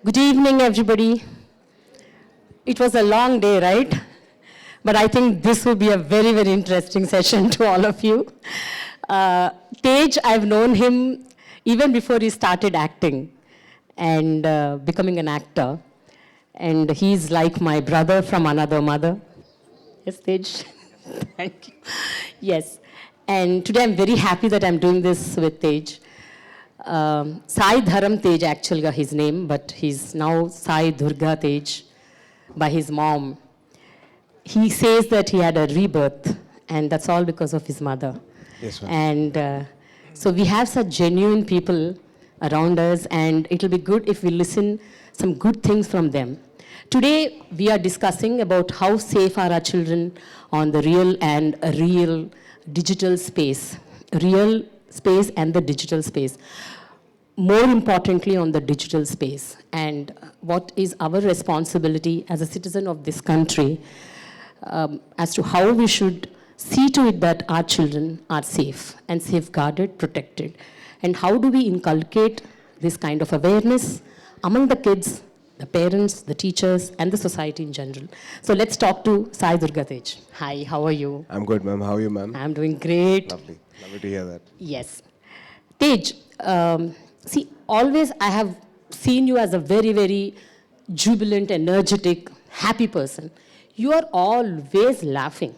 Good evening, everybody. It was a long day, right? But I think this will be a very, very interesting session to all of you. Tej, I've known him even before he started acting and becoming an actor. And he's like my brother from another mother. Yes, Tej? Thank you. Yes. And today I'm very happy that I'm doing this with Tej. Sai Dharam Tej, actually his name, but he's now Sai Durga Tej by his mom. He says that he had a rebirth, and that's all because of his mother. Yes, ma'am. And so we have such genuine people around us, and it'll be good if we listen some good things from them. Today, we are discussing about how safe are our children on the real and real digital space. Real space and the digital space. More importantly, on the digital space. And what is our responsibility as a citizen of this country as to how we should see to it that our children are safe and safeguarded, protected. And how do we inculcate this kind of awareness among the kids, the parents, the teachers, and the society in general. So let's talk to Sai Durga Tej. Hi, how are you? I'm good, ma'am. How are you, ma'am? I'm doing great. Lovely. Lovely to hear that. Yes. Tej, see, always I have seen you as a very, very jubilant, energetic, happy person. You are always laughing.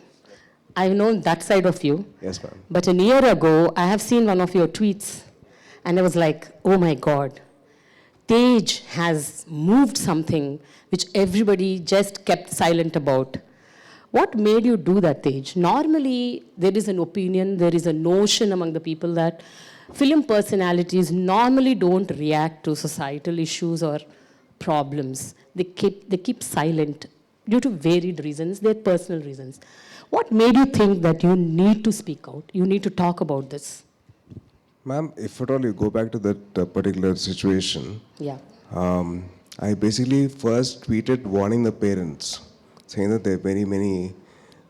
I've known that side of you. Yes, ma'am. But a year ago, I have seen one of your tweets, and I was like, oh my God, Tej has moved something which everybody just kept silent about. What made you do that, Tej? Normally, there is an opinion, there is a notion among the people that film personalities normally don't react to societal issues or problems. They keep silent due to varied reasons, their personal reasons. What made you think that you need to speak out? You need to talk about this? Ma'am, if at all you go back to that particular situation, Yeah. I basically first tweeted warning the parents, saying that there are very many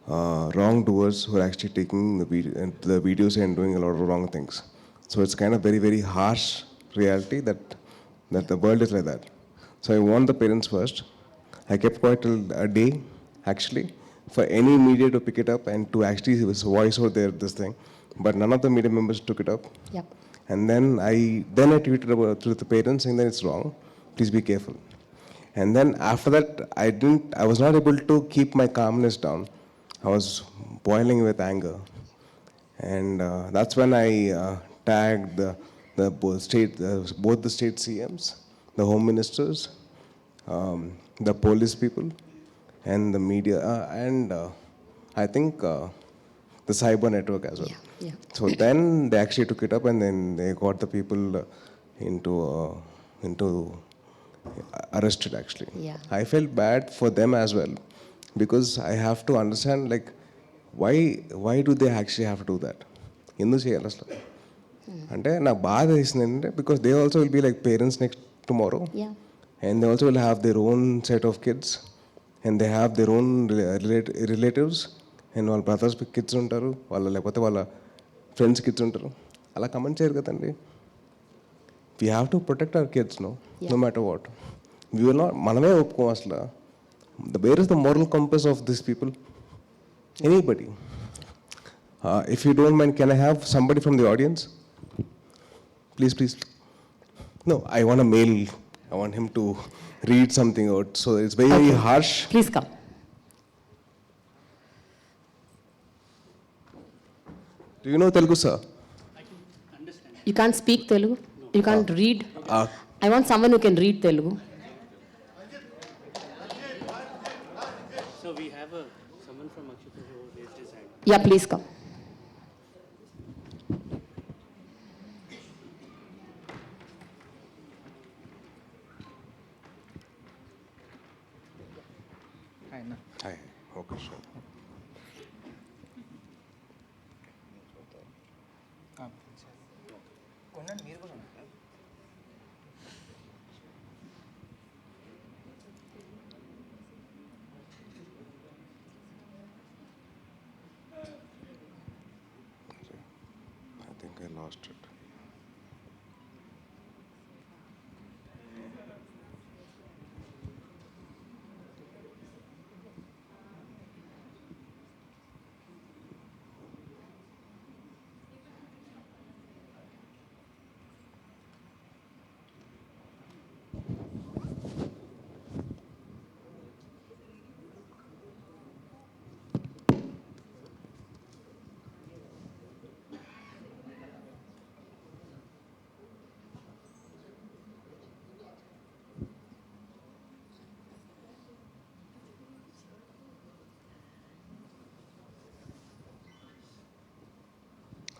wrongdoers who are actually taking the videos and doing a lot of wrong things. So it's kind of very, very harsh reality that the world is like that. So I warned the parents first. I kept quiet till a day, actually, for any media to pick it up and to actually voice out this thing. But none of the media members took it up. Yep. And then I tweeted about to the parents saying that it's wrong. Please be careful. And then after that, I was not able to keep my calmness down. I was boiling with anger. And that's when I tagged both the state CMs, the home ministers, the police people, and the media, and I think the cyber network as well. Yeah, yeah. So then they actually took it up, and then they got the people into arrested. Actually, Yeah. I felt bad for them as well, because I have to understand like why do they actually have to do that? ఎందుకు చేయాలి అసలు అంటే నాకు బాధ వేసింది ఏంటంటే because they also will be like parents next tomorrow Yeah. and they also will have their own set of kids and they have their own relatives and వాళ్ళ brothers kids ఉంటారు లేకపోతే వాళ్ళ ఫ్రెండ్స్ కిడ్స్ ఉంటారు అలా comment చేయరు కదండి we have to protect our kids no matter what we will not మనమే ఒప్పుకోం అసలు where is the moral compass of this people anybody if you don't mind can I have somebody from the audience please no I want a mail. I want him to read something out. So it's very, very harsh. Please come. Do you know Telugu, sir? You can't speak Telugu? You can't read? I want someone who can read Telugu. So we have someone from Akshita who raised his hand. Yeah, please come. Hi. Okay, sure. I think I lost it.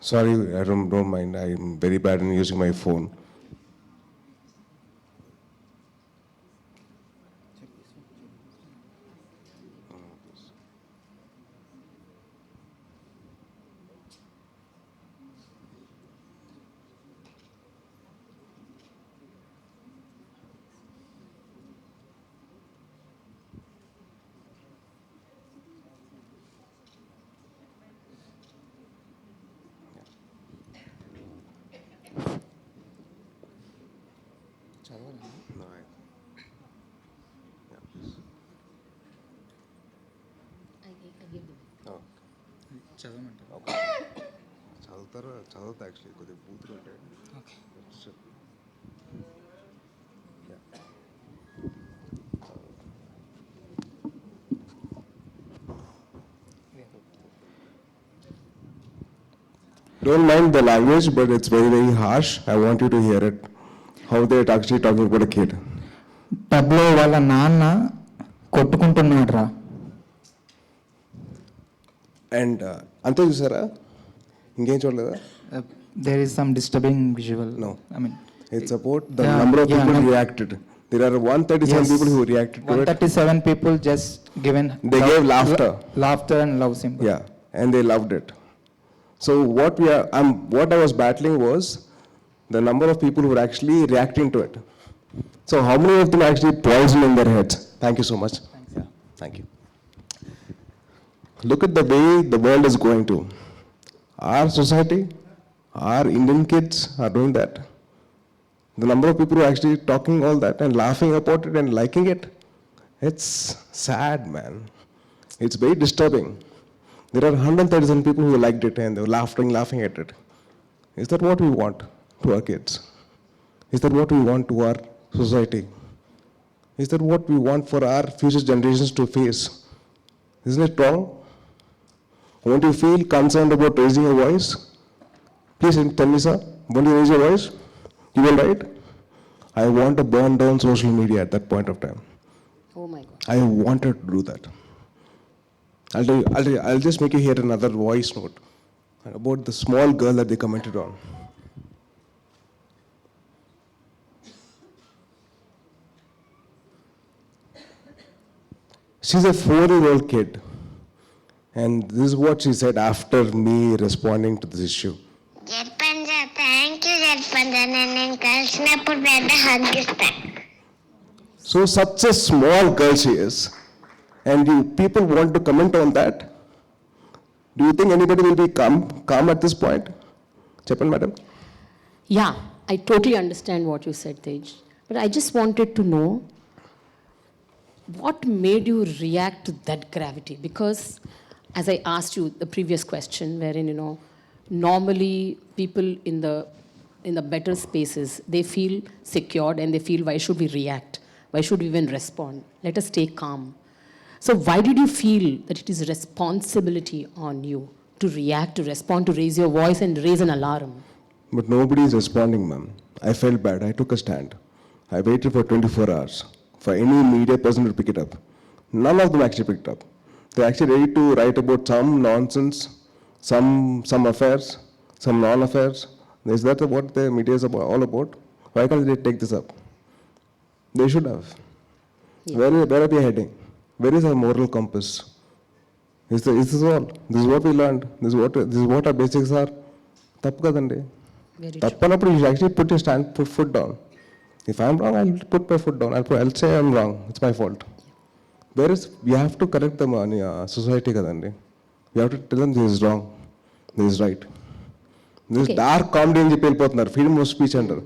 Sorry, I don't mind. I'm very bad in using my phone. No, yeah, please. Oh, చదవమంటారు okay. చదువుతా actually కొద్దిగా బూతులు ఉంటాయి. Okay Don't mind the language, but it's very, very harsh. I want you to hear it. How they're actually talking about a kid. పబ్లో వాళ్ళ నాన్న కొట్టుకుంటున్నాడు రా. And అంతే చూసారా? ఇంకేం చూడలేదా? There is some disturbing visual. No. I mean It's about the Yeah, number of yeah, people no. reacted. There are 137 people who reacted to it. 137 people just given They gave laughter. Laughter and love symbol. Yeah, and they loved it. So what I was battling was the number of people who were actually reacting to it. So how many of them actually poison in their heads? Thank you so much. Yeah, thank you. Look at the way the world is going to. Our society, our Indian kids are doing that. The number of people who are actually talking all that and laughing about it and liking it, it's sad, man. It's very disturbing. There are 137 people who liked it and they were laughing at it. Is that what we want to our kids? Is that what we want to our society? Is that what we want for our future generations to face? Isn't it wrong? Won't you feel concerned about raising your voice? Please tell me, sir, won't you raise your voice? You will, right? I want to burn down social media at that point of time. Oh my God. I wanted to do that. I'll just make you hear another voice note about the small girl that they commented on. She's a 4-year-old kid. And this is what she said after me responding to this issue. జడ్పంజా thank you జడ్పంజా నేను కలిసినప్పుడు పెద్ద hug ఇస్తాను. So such a small girl she is. And you people want to comment on that? Do you think anybody will be calm at this point? Chappan, madam? Yeah, I totally understand what you said, Tej. But I just wanted to know what made you react to that gravity? Because as I asked you the previous question, wherein, normally people in the better spaces, they feel secured and they feel, why should we react? Why should we even respond? Let us stay calm. So why did you feel that it is a responsibility on you to react, to respond, to raise your voice and raise an alarm? But nobody is responding, ma'am. I felt bad. I took a stand. I waited for 24 hours for any media person to pick it up. None of them actually picked up. They're actually ready to write about some nonsense, some affairs, some non-affairs. Is that what the media is all about? Why can't they take this up? They should have. Yeah. Where are we heading? Where is our moral compass? Is this all? This is what we learned. This is what our basics are. Tappu kadandi. Very true. Tappanappudu you should actually put foot down. If I'm wrong, I'll put my foot down. I'll say I'm wrong. It's my fault. Whereas we have to correct the society kadandi. We have to tell them this is wrong, this is right. This is dark comedy అని చెప్పి వెళ్ళిపోతున్నారు. Freedom of speech అంటారు.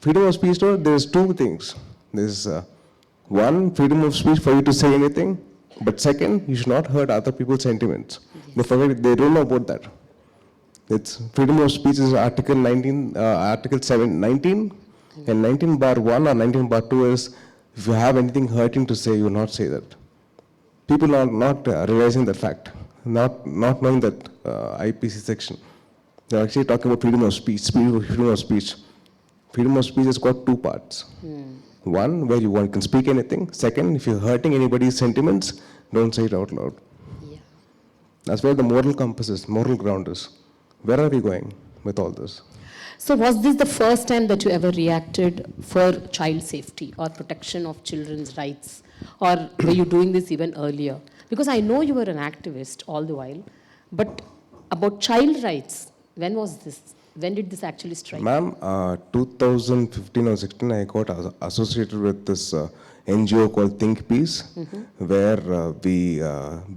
Freedom of speech లో there is two things. There is one, freedom of speech for you to say anything, but second, you should not hurt other people's sentiments. They don't know about that. It's freedom of speech is Article 19, Article 19, and 19(1) or 19(2) is if you have anything hurting to say, you will not say that. People are not realizing that fact, not knowing that IPC section. They're actually talking about freedom of speech, freedom of speech. Freedom of speech has got two parts. One, where you can speak anything. Second, if you're hurting anybody's sentiments, don't say it out loud. Yeah. That's where the moral compass is, moral ground is. where are we going with all this? So was this the first time that you ever reacted for child safety or protection of children's rights? Or were you doing this even earlier? Because I know you were an activist all the while, but about child rights, when was this? When did this actually strike? Ma'am, 2015 or 16, I got associated with this NGO called Think Peace, where we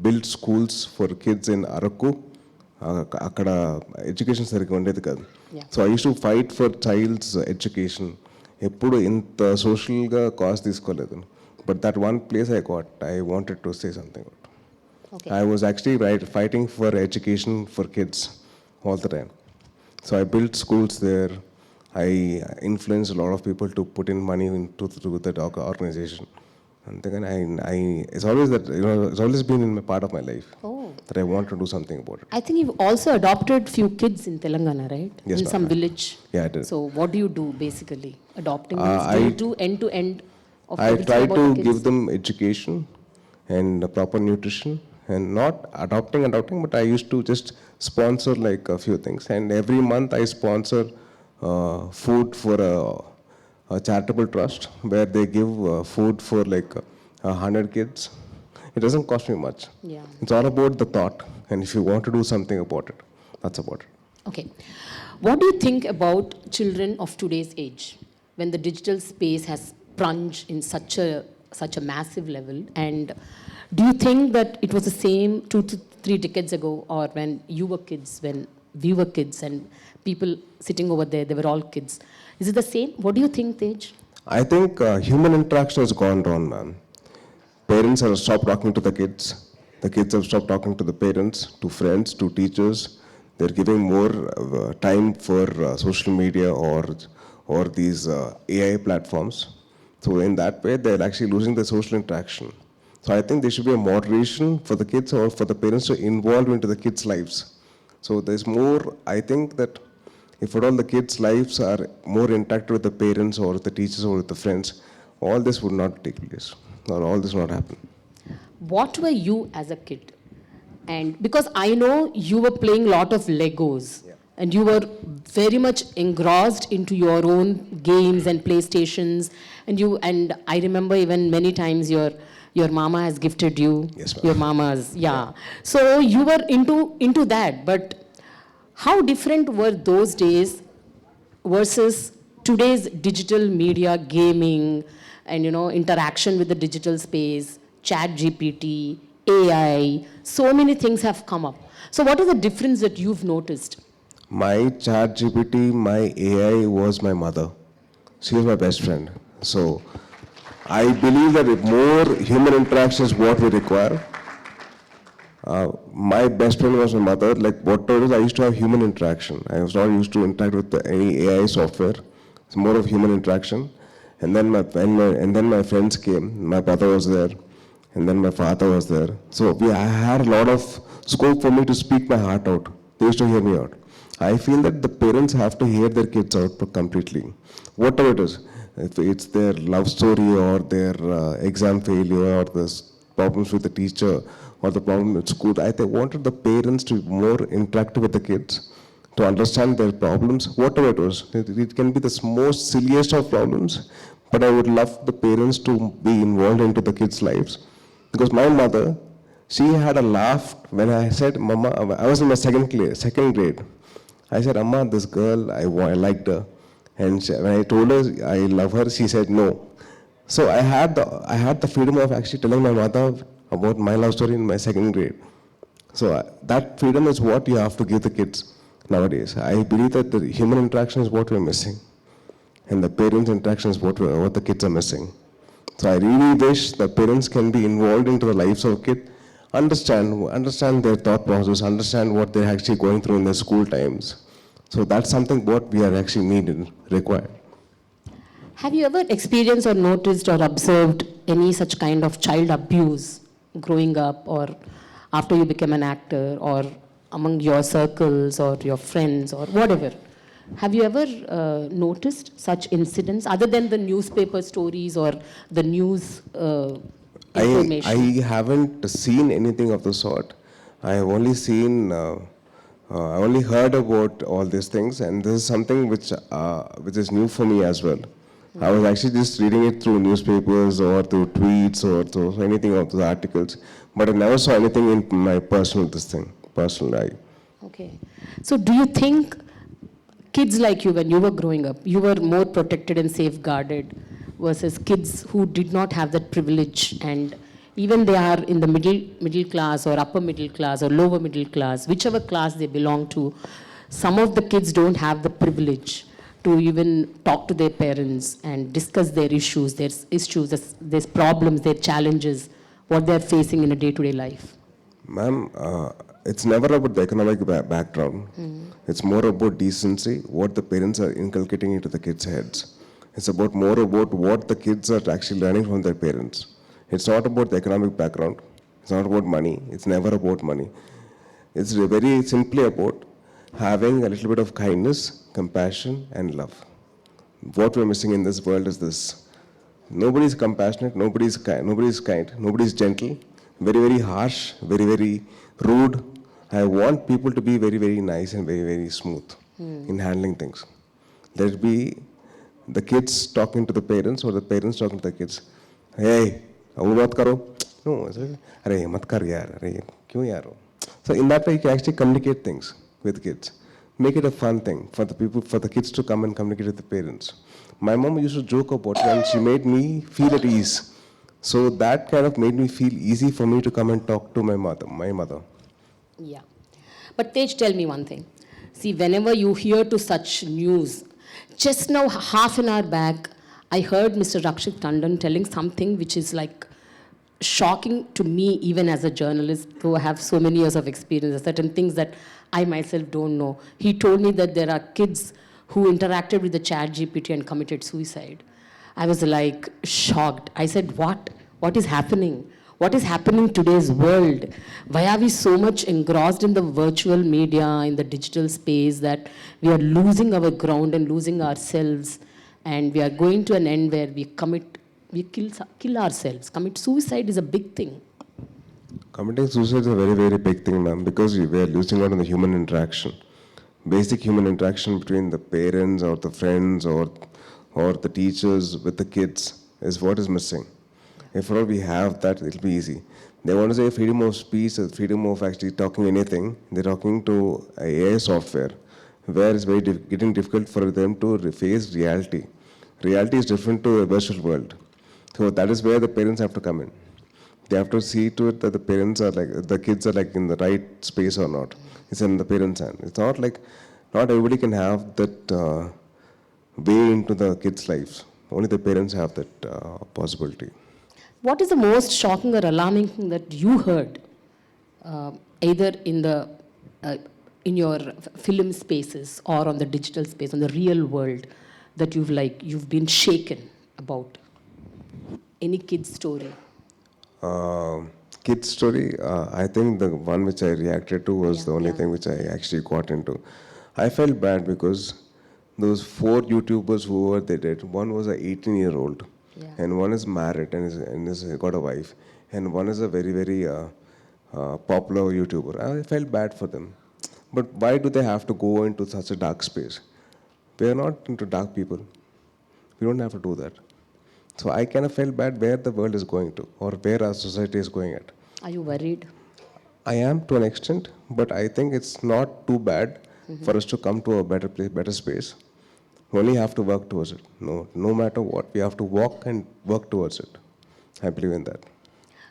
built schools for kids in Araku. అక్కడ education సరిగ్గా ఉండేది కాదు. So I use to fight for child's education. ఎప్పుడు ఇంత సోషల్గా cause తీసుకోలేదు. But that one place I wanted to say something. I was actually fighting for education for kids all the time. So I built schools there. I influenced a lot of people to put in money into that organization. And then it's always that, it's always been in my part of my life that I want to do something about it. I think you've also adopted few kids in Telangana, right? Yes, in some village. Yeah, I did. So what do you do basically? Adopting means do you do end to end of I everything try about to the kids? give them education and proper nutrition, and not adopting, but I used to just sponsor like a few things. And every month I sponsor food for a charitable trust where they give food for like 100 kids. It doesn't cost me much. Yeah. It's all about the thought, and if you want to do something about it, that's about it. Okay. What do you think about children of today's age when the digital space has plunged in such a massive level? And do you think that it was the same 2 to 3 decades ago, or when you were kids, when we were kids, and people sitting over there, they were all kids? Is it the same? What do you think, Tej? I think human interaction has gone down, ma'am. Parents have stopped talking to the kids. The kids have stopped talking to the parents, to friends, to teachers. They're giving more time for social media or these AI platforms. So in that way, they're actually losing the social interaction. So I think there should be a moderation for the kids or for the parents to involve into the kids' lives. So there's more, I think that if at all the kids' lives are more intact with the parents or the teachers or with the friends, all this would not take place, or all this would not happen. What were you as a kid? And because I know you were playing a lot of Legos, and you were very much engrossed into your own games and PlayStations, and I remember even many times your mama has gifted you. Yes, ma'am. Your mamas, yeah. So you were into that, but how different were those days versus today's digital media, gaming, and interaction with the digital space, chat GPT, AI, so many things have come up. So what is the difference that you've noticed? My chat GPT, my AI was my mother. She was my best friend. So I believe that if more human interaction is what we require. My best friend was my mother. Like whatever it is, I used to have human interaction. I was not used to interact with any AI software. It's more of human interaction. And then my friends came. My brother was there, and then my father was there. So I had a lot of scope for me to speak my heart out. They used to hear me out. I feel that the parents have to hear their kids out completely, whatever it is. If it's their love story or their exam failure or the problems with the teacher or the problem at school, I wanted the parents to be more interactive with the kids, to understand their problems, whatever it was. It can be the most silliest of problems, but I would love the parents to be involved into the kids' lives. Because my mother, she had a laugh when I said, Mama, I was in my second grade. I said, Amma, this girl, I liked her. And when I told her I love her, she said no. So I had the freedom of actually telling my mother about my love story in my second grade. So that freedom is what you have to give the kids nowadays. I believe that the human interaction is what we're missing, and the parents' interaction is what the kids are missing. So I really wish the parents can be involved into the lives of kids, understand their thought process, understand what they're actually going through in their school times. So that's something what we are actually required. Have you ever experienced or noticed or observed any such kind of child abuse growing up, or after you became an actor, or among your circles or your friends or whatever? Have you ever noticed such incidents other than the newspaper stories or the news information? I haven't seen anything of the sort. I have only seen I only heard about all these things, and this is something which is new for me as well. I was actually just reading it through newspapers or through tweets or through anything of the articles, but I never saw anything in my personal life. Okay. So do you think kids like you, when you were growing up, you were more protected and safeguarded versus kids who did not have that privilege, and even they are in the middle class or upper middle class or lower middle class, whichever class they belong to, some of the kids don't have the privilege to even talk to their parents and discuss their issues, their problems, their challenges, what they're facing in a day-to-day life. Ma'am, it's never about the economic background. It's more about decency, what the parents are inculcating into the kids' heads. It's more about what the kids are actually learning from their parents. It's not about the economic background. It's not about money. It's never about money. It's very simply about having a little bit of kindness, compassion, and love. What we're missing in this world is this. Nobody is compassionate, nobody is kind, nobody is gentle, very, very harsh, very, very rude. I want people to be very, very nice and very, very smooth in handling things. Let it be the kids talking to the parents or the parents talking to the kids. Hey, abu mat karo. No, arey mat kar yaar, arey kyun yaar. So in that way you can actually communicate things with kids. Make it a fun thing for the kids to come and communicate with the parents. My mom used to joke about it and she made me feel at ease. So that kind of made me feel easy for me to come and talk to my mother. Yeah. But Tej, tell me one thing. See, whenever you hear to such news, just now half an hour back, I heard Mr. Rakshit Tandon telling something which is like shocking to me even as a journalist who have so many years of experience, certain things that I myself don't know. He told me that there are kids who interacted with the chat GPT and committed suicide. I was like shocked. I said, what? What is happening? What is happening in today's world? Why are we so much engrossed in the virtual media, in the digital space, that we are losing our ground and losing ourselves, and we are going to an end where we kill ourselves. Commit suicide is a big thing. Committing suicide is a very, very big thing, ma'am, because we are losing out on the human interaction. Basic human interaction between the parents or the friends or the teachers with the kids is what is missing. If all we have that, it'll be easy. They want to say freedom of speech, freedom of actually talking anything. They're talking to AI software, where it's getting difficult for them to face reality. Reality is different to a virtual world. So that is where the parents have to come in. They have to see to it that the parents are the kids are in the right space or not. It's in the parents' hand. It's not like, not everybody can have that way into the kids' lives. Only the parents have that possibility. What is the most shocking or alarming thing that you heard, either in your film spaces or on the digital space, on the real world, that you've been shaken about? Any kid's story? Kid's story, I think the one which I reacted to was the only thing which I actually got into. I felt bad because those 4 YouTubers who were they did, one was an 18-year-old, and one is married and is got a wife, and one is a very, very popular YouTuber. I felt bad for them. But why do they have to go into such a dark space? We are not into dark people. We don't have to do that. So I kind of felt bad where the world is going to, or where our society is going at. Are you worried? I am to an extent, but I think it's not too bad for us to come to a better place, better space. We only have to work towards it. No matter what, we have to walk and work towards it. I believe in that.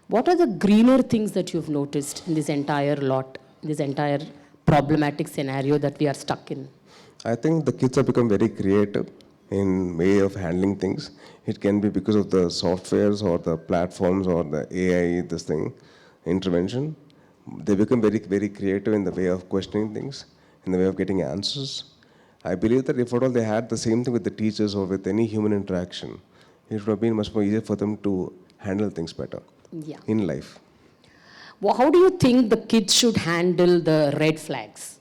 What are the greener things that you've noticed in this entire problematic scenario that we are stuck in? I think the kids have become very creative in way of handling things. It can be because of the softwares or the platforms or the AI, intervention. They become very, very creative in the way of questioning things, in the way of getting answers. I believe that if at all they had the same thing with the teachers or with any human interaction, it would have been much more easier for them to handle things better in life. Well, how do you think the kids should handle the red flags?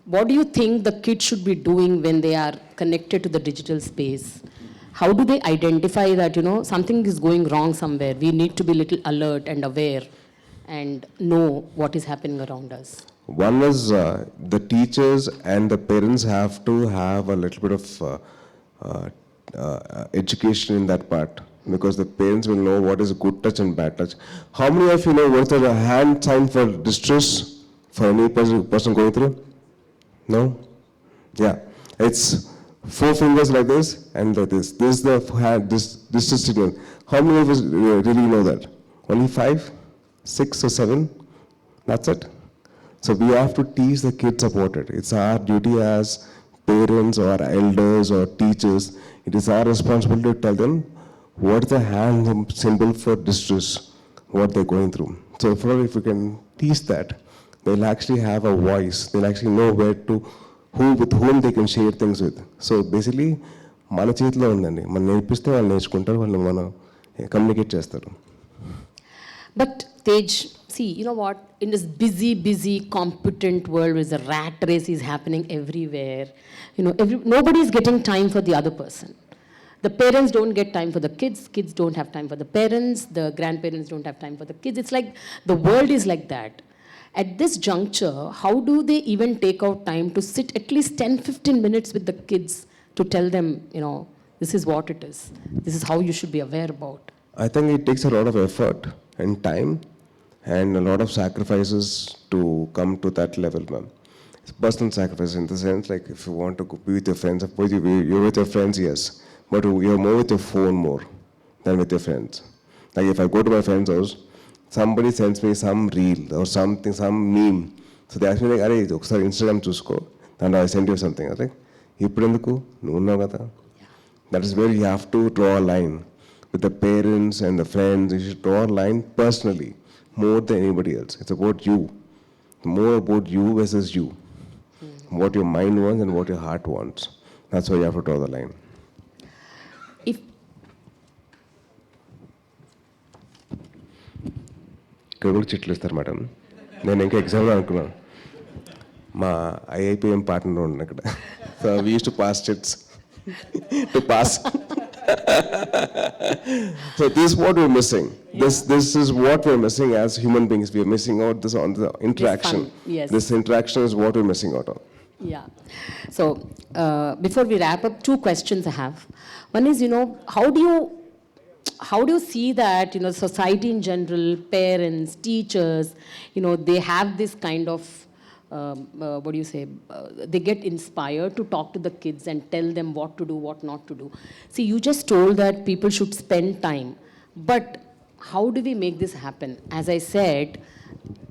What do you think the kids should be doing when they are connected to the digital space? How do they identify that, something is going wrong somewhere? We need to be a little alert and aware and know what is happening around us. One is the teachers and the parents have to have a little bit of education in that part, because the parents will know what is good touch and bad touch. How many of you know what's a hand sign for distress for any person going through? No? Yeah. It's 4 fingers like this and like this. This is the hand, this is signal. How many of us really know that? Only 5, 6 or 7? That's it. So we have to teach the kids about it. It's our duty as parents or elders or teachers. It is our responsibility to tell them what is the hand symbol for distress, what they're going through. So if we can teach that, they'll actually have a voice. They'll actually know with whom they can share things with. So basically, మన చేతిలో ఉందండి. మనం నేర్పిస్తే వాళ్ళు నేర్చుకుంటారు, వాళ్ళు మనం communicate చేస్తారు. But Tej, see, you know what? In this busy, competent world where the rat race is happening everywhere, you know, nobody is getting time for the other person. The parents don't get time for the kids don't have time for the parents, the grandparents don't have time for the kids. It's like the world is like that. At this juncture, how do they even take out time to sit at least 10-15 minutes with the kids to tell them, you know, this is what it is. This is how you should be aware about. I think it takes a lot of effort and time and a lot of sacrifices to come to that level, ma'am. It's personal sacrifice in the sense, like if you want to go be with your friends, of course you're with your friends, yes, but you're more with your phone more than with your friends. Like if I go to my friend's house, somebody sends me some reel or something, some meme. So they ask me like, "Arey, ఒకసారి Instagram చూసుకో, and I send you something." I was like, ఇప్పుడు ఎందుకు? నువ్వు ఉన్నావు కదా. That is where you have to draw a line. With the parents and the friends, you should draw a line personally, more than anybody else. It's about you. More about you versus you. What your mind wants and what your heart wants. That's why you have to draw the line. If ఇక్కడ కూడా చిట్లు ఇస్తారు madam. నేను ఇంకా ఎగ్జామ్లో అనుకున్నాను. మా ఐఐపిఎం partner ఉన్నాను అక్కడ. So we use to pass chits to pass. So this is what we're missing. This is what we're missing as human beings. We're missing out this on the interaction. Yes. This interaction is what we're missing out on. Yeah. So before we wrap up, 2 questions I have. One is, you know, how do you see that, you know, society in general, parents, teachers, you know, they have this kind of, what do you say, they get inspired to talk to the kids and tell them what to do, what not to do. See, you just told that people should spend time, but how do we make this happen? As I said,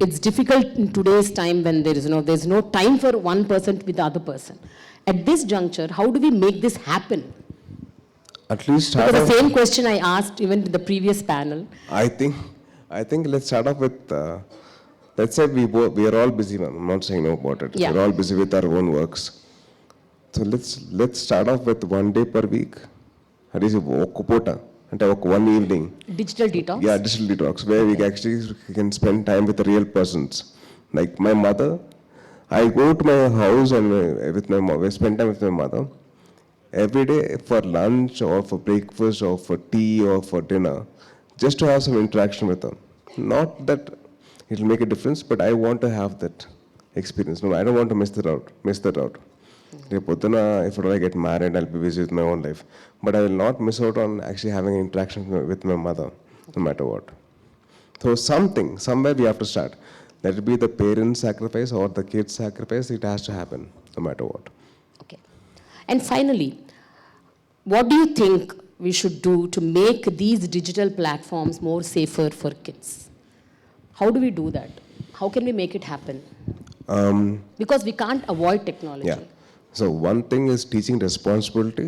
it's difficult in today's time when there's no time for one person with the other person. At this juncture, how do we make this happen? At least start Because off, the same question I asked even to the previous panel. I think let's start off with let's say we are all busy, ma'am. I'm not saying no about it. Yeah. We're all busy with our own works. So let's start off with 1 day per week. That is one evening. Digital detox? Yeah, digital detox, where we actually can spend time with the real persons. Like my mother, I go to my house and with my mom, I spend time with my mother. Every day for lunch or for breakfast or for tea or for dinner, just to have some interaction with her. Not that it'll make a difference, but I want to have that experience. No, I don't want to miss that out. If I get married, I'll be busy with my own life. But I will not miss out on actually having an interaction with my mother, no matter what. So somewhere we have to start. Let it be the parents' sacrifice or the kids' sacrifice, it has to happen, no matter what. Okay. And finally, what do you think we should do to make these digital platforms more safer for kids? How do we do that? How can we make it happen? Because we can't avoid technology. Yeah. So one thing is teaching responsibility.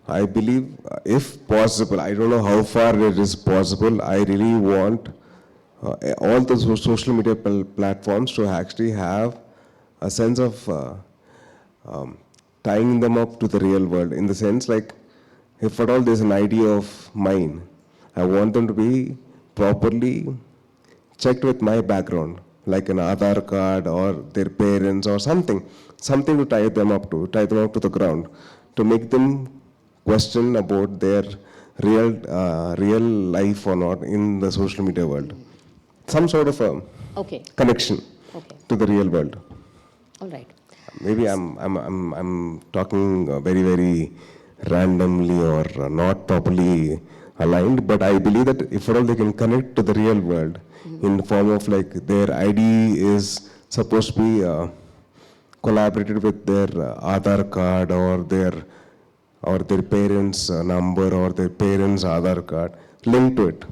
I believe, if possible, I don't know how far it is possible, I really want all the social media platforms to actually have a sense of tying them up to the real world. In the sense, like, if at all there's an idea of mine, I want them to be properly checked with my background, like an Aadhaar card or their parents or something to tie them up to the ground, to make them question about their real life or not in the social media world. Some sort of a Okay. connection. Okay. to the real world. All right. Maybe I'm talking very, very randomly or not properly aligned, but I believe that if at all they can connect to the real world in the form of like their ID is supposed to be collaborated with their Aadhaar card or their parents' number or their parents' Aadhaar card linked to it.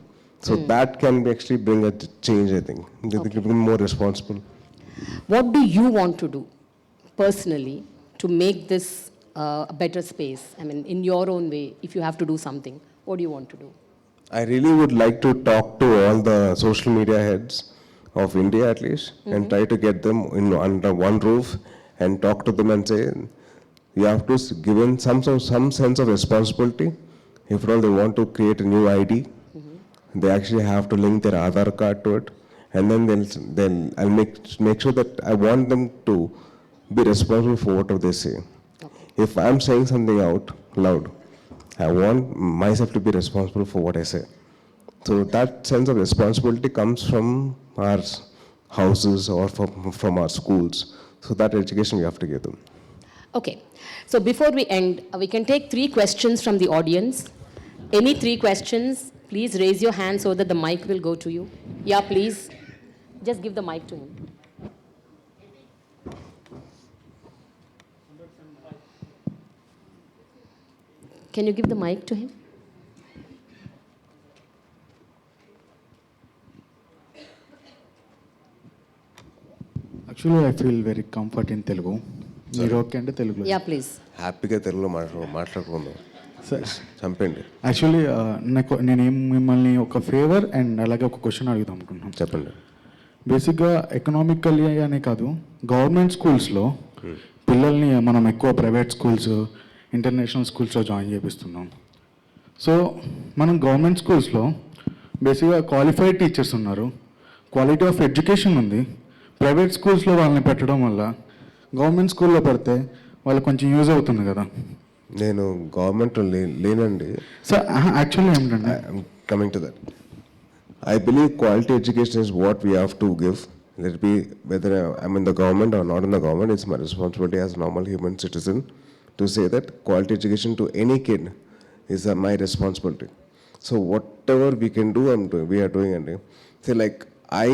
So that can be actually bring a change, I think. They become more responsible. What do you want to do personally to make this a better space? I mean, in your own way, if you have to do something, what do you want to do? I really would like to talk to all the social media heads of India at least and try to get them under one roof and talk to them and say, you have to give in some sense of responsibility. If at all they want to create a new ID, they actually have to link their Aadhaar card to it, and then I'll make sure that I want them to be responsible for whatever they say. If I'm saying something out loud, I want myself to be responsible for what I say. So that sense of responsibility comes from our houses or from our schools. So that education we have to give them. Okay. So before we end, we can take 3 questions from the audience. Any 3 questions, please raise your hand so that the mic will go to you. Yeah, please. Just give the mic to him. Can you give the mic to him? Actually, I feel very comfort in Telugu. మీరు okay అంటే తెలుగులో. Yeah, please. హ్యాపీగా తెలుగులో మాట్లాడుకుందాం. చంపండి. Actually నేనేం మిమ్మల్ని ఒక ఫేవర్ అండ్ అలాగే ఒక క్వశ్చన్ అడుగుదాం అనుకుంటున్నాను. చెప్పండి. బేసిక్గా ఎకనామికల్లీ అనే కాదు, గవర్నమెంట్ స్కూల్స్లో పిల్లల్ని మనం ఎక్కువ ప్రైవేట్ స్కూల్స్, ఇంటర్నేషనల్ స్కూల్స్లో జాయిన్ చేపిస్తున్నాం. సో మనం గవర్నమెంట్ స్కూల్స్లో బేసిక్గా క్వాలిఫైడ్ టీచర్స్ ఉన్నారు, క్వాలిటీ ఆఫ్ ఎడ్యుకేషన్ ఉంది. ప్రైవేట్ స్కూల్స్లో వాళ్ళని పెట్టడం వల్ల గవర్నమెంట్ స్కూల్లో పెడితే వాళ్ళకి కొంచెం యూజ్ అవుతుంది కదా. నేను గవర్నమెంట్లో లేనండి. సార్ యాక్చువల్లీ ఏమిటంటే coming to that, I believe quality education is what we have to give. Let it be whether I'm in the government or not in the government, it's my responsibility as a normal human citizen to say that quality education to any kid is my responsibility. So whatever we can do, we are doing. And say like I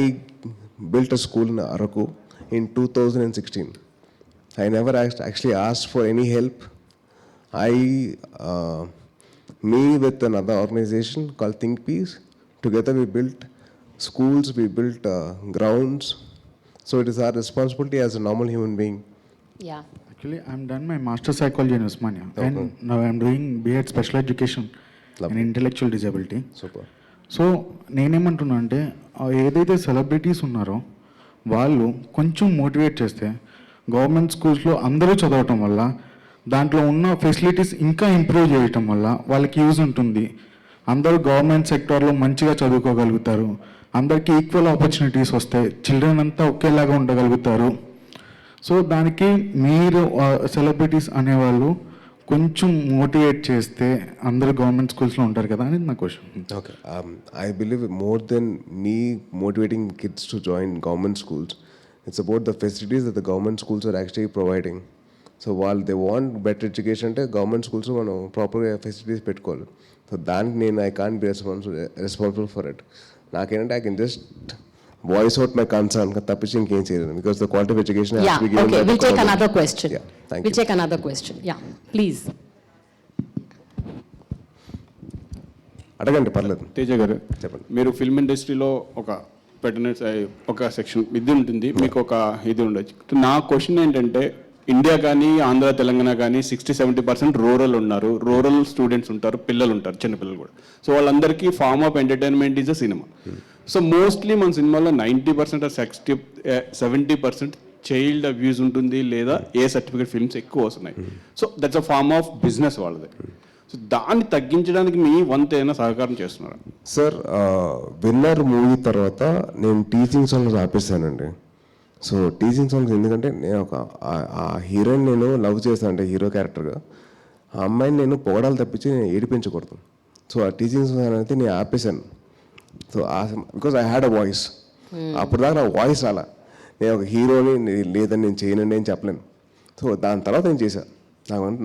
built a school in Araku in 2016. I never actually asked for any help. Me with another organization called Think Peace, together we built schools, we built grounds. So it is our responsibility as a normal human being. Yeah. Actually, I'm done my master psychology in Usmania, and now I'm doing B.Ed special education in intellectual disability. Super. So నేనేమంటున్నా అంటే ఏదైతే celebrities ఉన్నారో వాళ్ళు కొంచెం motivate చేస్తే government స్కూల్స్లో అందరూ చదవటం వల్ల దాంట్లో ఉన్న ఫెసిలిటీస్ ఇంకా ఇంప్రూవ్ చేయటం వల్ల వాళ్ళకి యూజ్ ఉంటుంది. అందరూ గవర్నమెంట్ సెక్టార్లో మంచిగా చదువుకోగలుగుతారు, అందరికీ ఈక్వల్ ఆపర్చునిటీస్ వస్తాయి, చిల్డ్రన్ అంతా ఒకేలాగా ఉండగలుగుతారు. సో దానికి మీరు సెలబ్రిటీస్ అనేవాళ్ళు కొంచెం మోటివేట్ చేస్తే అందరూ గవర్నమెంట్ స్కూల్స్లో ఉంటారు కదా అనేది నా question. Okay. I believe more than me motivating kids to join government schools, it's about the facilities that the government schools are actually providing. So while they want better education, అంటే government schools మనం ప్రాపర్గా facilities పెట్టుకోవాలి. So దానికి నేను I can't be responsible for it. నాకేంటంటే I can just voice out my concern, తప్పించి ఇంకేం చేయలేదు. Because the quality of education Yeah, okay. We'll take another question. Yeah, thank We'll you. take another question. Yeah, please. అడగండి, పర్లేదు. తేజ గారు, చెప్పండి. మీరు film ఇండస్ట్రీలో ఒక పెట్టిన ఒక సెక్షన్ ఇది ఉంటుంది, మీకు ఒక ఇది ఉండొచ్చు. నా క్వశ్చన్ ఏంటంటే, ఇండియా కానీ ఆంధ్ర తెలంగాణ కానీ 60-70% రూరల్ ఉన్నారు, రూరల్ స్టూడెంట్స్ ఉంటారు, పిల్లలు ఉంటారు, చిన్నపిల్లలు కూడా. సో వాళ్ళందరికీ form of entertainment is a cinema. So mostly మన సినిమాలో 90% 70% చైల్డ్ అబ్యూస్ ఉంటుంది, లేదా ఏ సర్టిఫికేట్ ఫిల్మ్స్ ఎక్కువ వస్తున్నాయి. So that's a form of business వాళ్ళది. సో దాన్ని తగ్గించడానికి మీ వంతు ఏమైనా సహకారం చేస్తున్నారా? సార్, విన్నర్ మూవీ తర్వాత నేను టీచింగ్ సాంగ్స్ ఆపేసానండి. సో టీచింగ్ సాంగ్స్ ఎందుకంటే నేను ఆ హీరోయిన్ నేను లవ్ చేస్తాను, అంటే హీరో క్యారెక్టర్గా ఆ అమ్మాయిని నేను పొగడాలి తప్పించి నేను ఏడిపించకూడదు. సో ఆ టీచింగ్ సాంగ్స్ అనేది నేను ఆపేశాను. So because I had a voice. అప్పుడు దాకా నా వాయిస్ అలా నేను ఒక హీరోని లేదని నేను చేయనండి అని చెప్పలేను. సో దాని తర్వాత నేను చేశాను.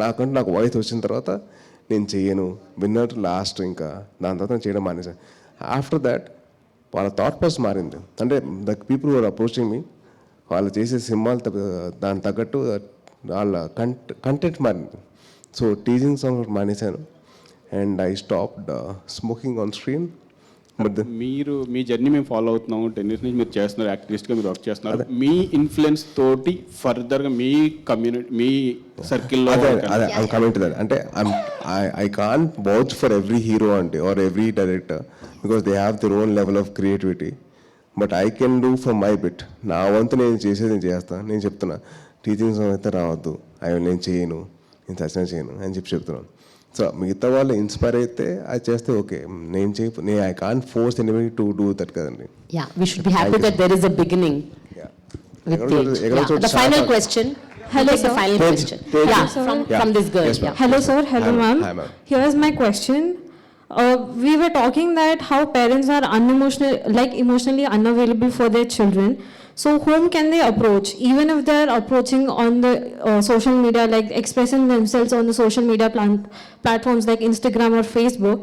నాకంటే నాకు వాయిస్ వచ్చిన తర్వాత నేను చెయ్యను విన్నర్ లాస్ట్. ఇంకా దాని తర్వాత నేను చేయడం మానేశాను. ఆఫ్టర్ దాట్ వాళ్ళ థాట్ ప్రాసెస్ మారింది. అంటే the people are approaching me, వాళ్ళు చేసే సినిమాలు దాని తగ్గట్టు వాళ్ళ కంటెంట్ మారింది. సో టీజింగ్ సాంగ్ మానేశాను and I stopped smoking on screen. But మీరు మీ జర్నీ మేము ఫాలో అవుతున్నాము. 10 years నుంచి మీరు చేస్తున్నారు, యాక్టివిస్ట్గా మీరు వర్క్ చేస్తున్నారు. మీ ఇన్ఫ్లుయెన్స్ తోటి ఫర్దర్గా మీ కమ్యూనిటీ, మీ సర్కిల్లో కమింగ్ టు దట్. అంటే I can't watch for every hero అంటే or every director because they have their own level of creativity. But I can do for my bit. నా వంతు నేను చేసేది నేను చేస్తాను. నేను చెప్తున్నా టీచింగ్ అయితే రావద్దు, నేను చేయను, నేను సచిన చేయను అని చెప్తున్నాను. సో మిగతా వాళ్ళు ఇన్స్పైర్ అయితే అది చేస్తే ఓకే. నేను I can't force anybody to do that కదండి. Yeah, we should be happy that there is a beginning with Tej. Yeah. The final question. Hello, Take the sir. final question. Yeah, from this girl. Yes, ma'am. Yeah. Hello, sir. Hello, Hi, ma'am. hi, ma'am. Here's my question. We were talking that how parents are emotionally unavailable for their children. So whom can they approach? Even if they're approaching on the social media, like expressing themselves on the social media platforms like Instagram or Facebook,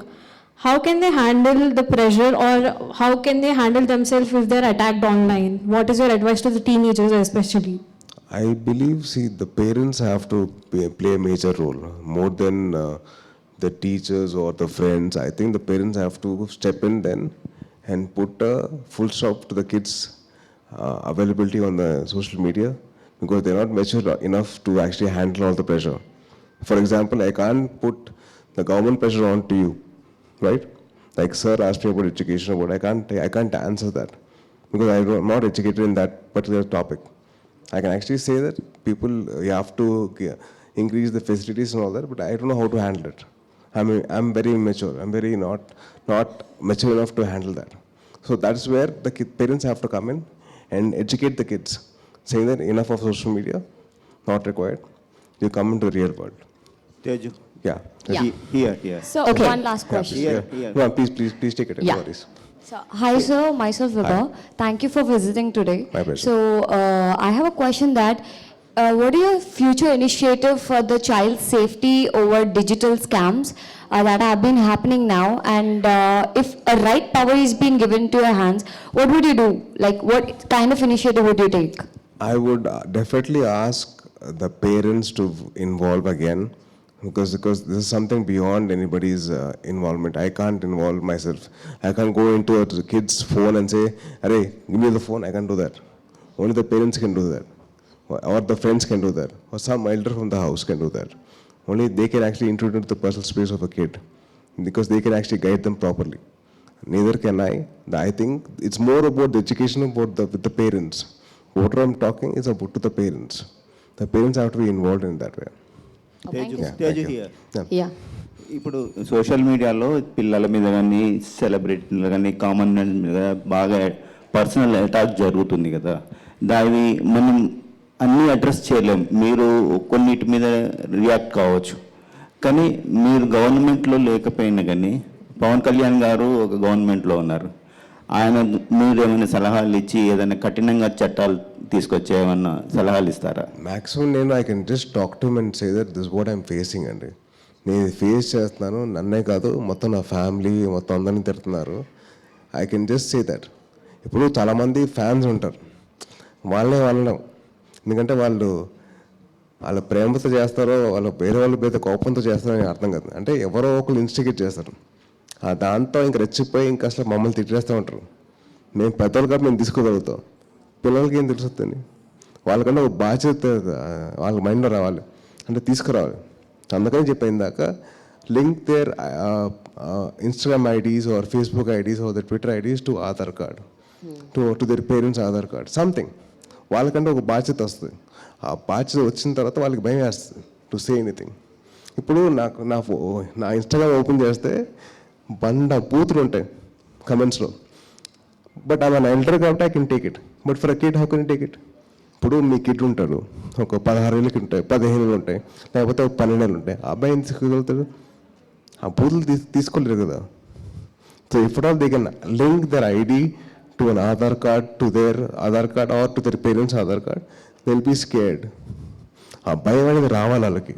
how can they handle the pressure, or how can they handle themselves if they're attacked online? What is your advice to the teenagers especially? I believe, the parents have to play a major role more than the teachers or the friends. I think the parents have to step in then and put a full stop to the kids' availability on the social media because they're not mature enough to actually handle all the pressure. For example, I can't put the government pressure onto you, right? Like sir asked me about education, but I can't answer that because I'm not educated in that particular topic. I can actually say that people, you have to increase the facilities and all that, but I don't know how to handle it. I'm very immature. I'm very not mature enough to handle that. So that's where the parents have to come in and educate the kids, saying that enough of social media, not required. You come into the real world. Teju. Yeah. Yeah. Here. So Okay. one last question. Here. No, please take it. Yeah. No worries. So, hi sir, myself Vibha. Thank you for visiting today. My pleasure. So I have a question that what is your future initiative for the child safety over digital scams that have been happening now? And if a right power is being given to your hands, what would you do? Like what kind of initiative would you take? I would definitely ask the parents to involve again because this is something beyond anybody's involvement. I can't involve myself. I can't go into a kid's phone and say, "Arey, give me the phone." I can't do that. Only the parents can do that, or the friends can do that, or some elder from the house can do that. Only they can actually intrude into the personal space of a kid because they can actually guide them properly. Neither can I. I think it's more about the education with the parents. What I'm talking is about to the parents. The parents have to be involved in that way. Teju. Yeah, Teju thank you. here. Yeah. ఇప్పుడు social మీడియాలో పిల్లల మీద కానీ సెలబ్రిటీల కానీ common man మీద బాగా personal attack జరుగుతుంది కదా. దాన్ని మనం అన్నీ అడ్రస్ చేయలేం. మీరు కొన్నిటి మీద రియాక్ట్ కావచ్చు, కానీ మీరు గవర్నమెంట్లో లేకపోయినా కానీ పవన్ కళ్యాణ్ గారు ఒక గవర్నమెంట్లో ఉన్నారు. ఆయన మీరు ఏమైనా సలహాలు ఇచ్చి ఏదైనా కఠినంగా చట్టాలు తీసుకొచ్చే ఏమన్నా సలహాలు ఇస్తారా? మ్యాక్సిమం నేను I can just talk to and say that this what I'm facing అండి. నేను ఫేస్ చేస్తున్నాను, నన్నే కాదు మొత్తం నా ఫ్యామిలీ మొత్తం అందరినీ తిడుతున్నారు. I can just say that. ఇప్పుడు చాలామంది ఫ్యాన్స్ ఉంటారు, వాళ్ళే వాళ్ళం, ఎందుకంటే వాళ్ళ ప్రేమతో చేస్తారో వాళ్ళ వేరే వాళ్ళ మీద కోపంతో చేస్తారో అని అర్థం కాదు. అంటే ఎవరో ఒకరు ఇన్స్టిగేట్ చేస్తారు, దాంతో ఇంక రెచ్చిపోయి ఇంకా అసలు మమ్మల్ని తిట్టేస్తూ ఉంటారు. మేము పెద్దలు కాబట్టి మేము తీసుకోగలుగుతాం, పిల్లలకి ఏం తెలుస్తుంది? వాళ్ళకంటే ఒక బాధ్యత వాళ్ళ మైండ్లో రావాలి, అంటే తీసుకురావాలి. అందుకని చెప్పిన దాకా link their Instagram IDs or Facebook IDs or the Twitter IDs to Aadhaar card, to their parents' Aadhaar card, something. వాళ్ళకంటే ఒక బాధ్యత వస్తుంది. ఆ బాధ్యత వచ్చిన తర్వాత వాళ్ళకి భయం వేస్తుంది టు సే ఎనీథింగ్. ఇప్పుడు నా ఇన్స్టాగ్రామ్ ఓపెన్ చేస్తే బూతులు ఉంటాయి కమెంట్స్లో, బట్ ఆమె నా ఎల్డర్ కాబట్టి I can take it. But for a kid how can take it? ఇప్పుడు మీ కిడ్ ఉంటాడు, ఒక 16 ఏళ్ళకి ఉంటాయి, 15 ఏళ్ళు ఉంటాయి, లేకపోతే ఒక 12 ఏళ్ళు ఉంటాయి. ఆ అబ్బాయి ఏం తీసుకోగలుగుతాడు? ఆ బూతులు తీసుకోలేరు కదా. So if all they can link their ID to an Aadhaar card, to their Aadhaar card or to their parents' Aadhaar card, they'll be scared. ఆ భయం అనేది రావాలి వాళ్ళకి,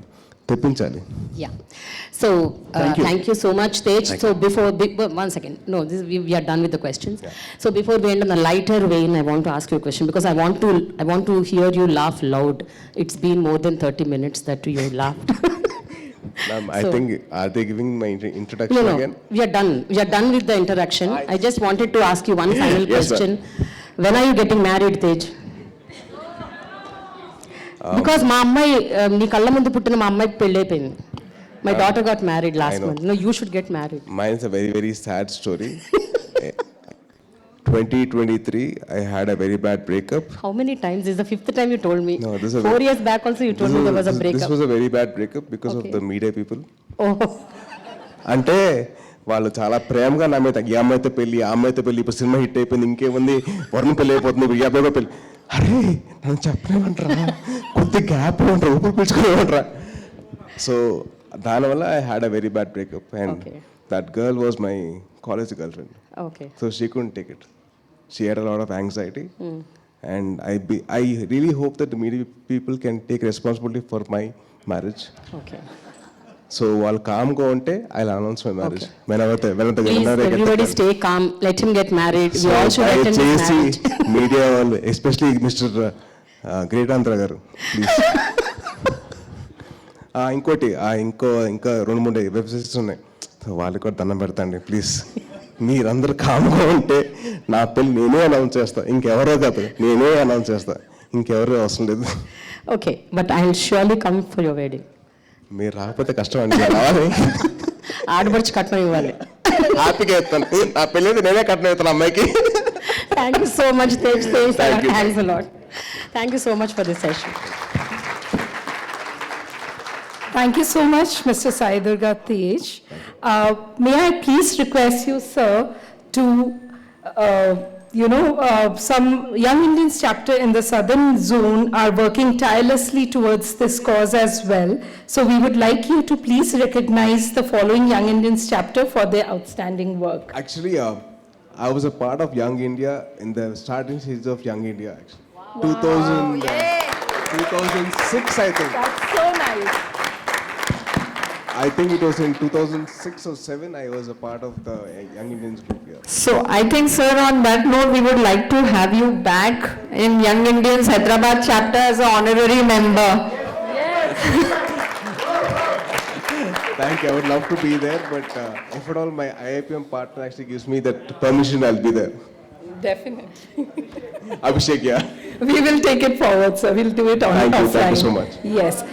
తెప్పించాలి. Yeah. So, thank you so much, Tej. So, one second. No, we are done with the questions. Yeah. So, before we end on a lighter vein, I want to ask you a question because I want to hear you laugh loud. It's been more than 30 minutes that you laughed. Ma'am, I think, are they giving my introduction No, again? we are done. We are done with the interaction. I just wanted to ask you one final Yes, question. When are you getting married, Tej? Because మా అమ్మాయి నీ కళ్ళ ముందు పుట్టిన మా అమ్మాయికి పెళ్ళి అయిపోయింది. My daughter got married last month. No, you should get married. Mine is a very, very sad story. 2023, I had a very bad breakup. How many times? This is the fifth time you told me. No, this is a 4 years back also you told me there was a This breakup. was a very bad breakup because of Okay. the media people. Oh. అంటే వాళ్ళు చాలా ప్రేమగా నా మీద ఈ అమ్మాయితో పెళ్ళి, ఆ అమ్మాయితో పెళ్ళి, ఇప్పుడు సినిమా హిట్ అయిపోయింది, ఇంకేముంది వరుణ్ పెళ్ళి అయిపోతుంది, ఇప్పుడు ఈ అబ్బాయితో పెళ్ళి. అరే నన్ను చెప్పలేమంటారా, కొద్ది గ్యాప్ ఇవ్వంటారా, ఊపిరి పీల్చుకోలేమంటారా. సో దానివల్ల I had a very bad breakup and Okay. That girl was my college girl friend. Okay. So she couldn't take it. She had a lot of anxiety. And I really hope that the media people can take responsibility for my marriage. Okay. So while calm go unte, I'll announce my marriage. Whenever Please, everybody stay calm. Let him get married. We all should attend his marriage. Media, especially Mr. Great Andhra garu, please. ఇంకోటి ఇంకా 2-3 websites ఉన్నాయి, వాళ్ళకి కూడా దండం పెడతాండి please. మీరందరూ కామ్గా ఉంటే నా పెళ్ళి నేనే అనౌన్స్ చేస్తా, ఇంకెవరో కాదు, నేనే అనౌన్స్ చేస్తా, ఇంకెవరో అవసరం లేదు. Okay, but I will surely come for your wedding. మీరు రాకపోతే కష్టం అండి, రావాలి. ఆడపడుచు కట్నం ఇవ్వాలి. హ్యాపీగా ఇస్తాను, నా పెళ్ళి అయితే నేనే కట్నం ఇస్తాను అమ్మాయికి. Thank you so much, Tej. Thank you. Thanks a lot. Thank you so much for this session. Thank you so much, Mr. Sai Dharam Tej. May I please request you, sir, to, some Young Indians chapter in the southern zone are working tirelessly towards this cause as well. So we would like you to please recognize the following Young Indians chapter for their outstanding work. Actually, I was a part of Young India in the starting stages of Young India. Actually, 2006, I think. That's so nice. I think it was in 2006 or 7. I was a part of the Young Indians group here. So I think, sir, on that note, we would like to have you back in Young Indians Hyderabad chapter as an honorary member. Thank you. I would love to be there, but if at all my IIPM partner actually gives me that permission, I'll be there. Definitely. Abhishek, yeah. We will take it forward, sir. We'll do it on Thank you. offline. Thank you so much. Yes.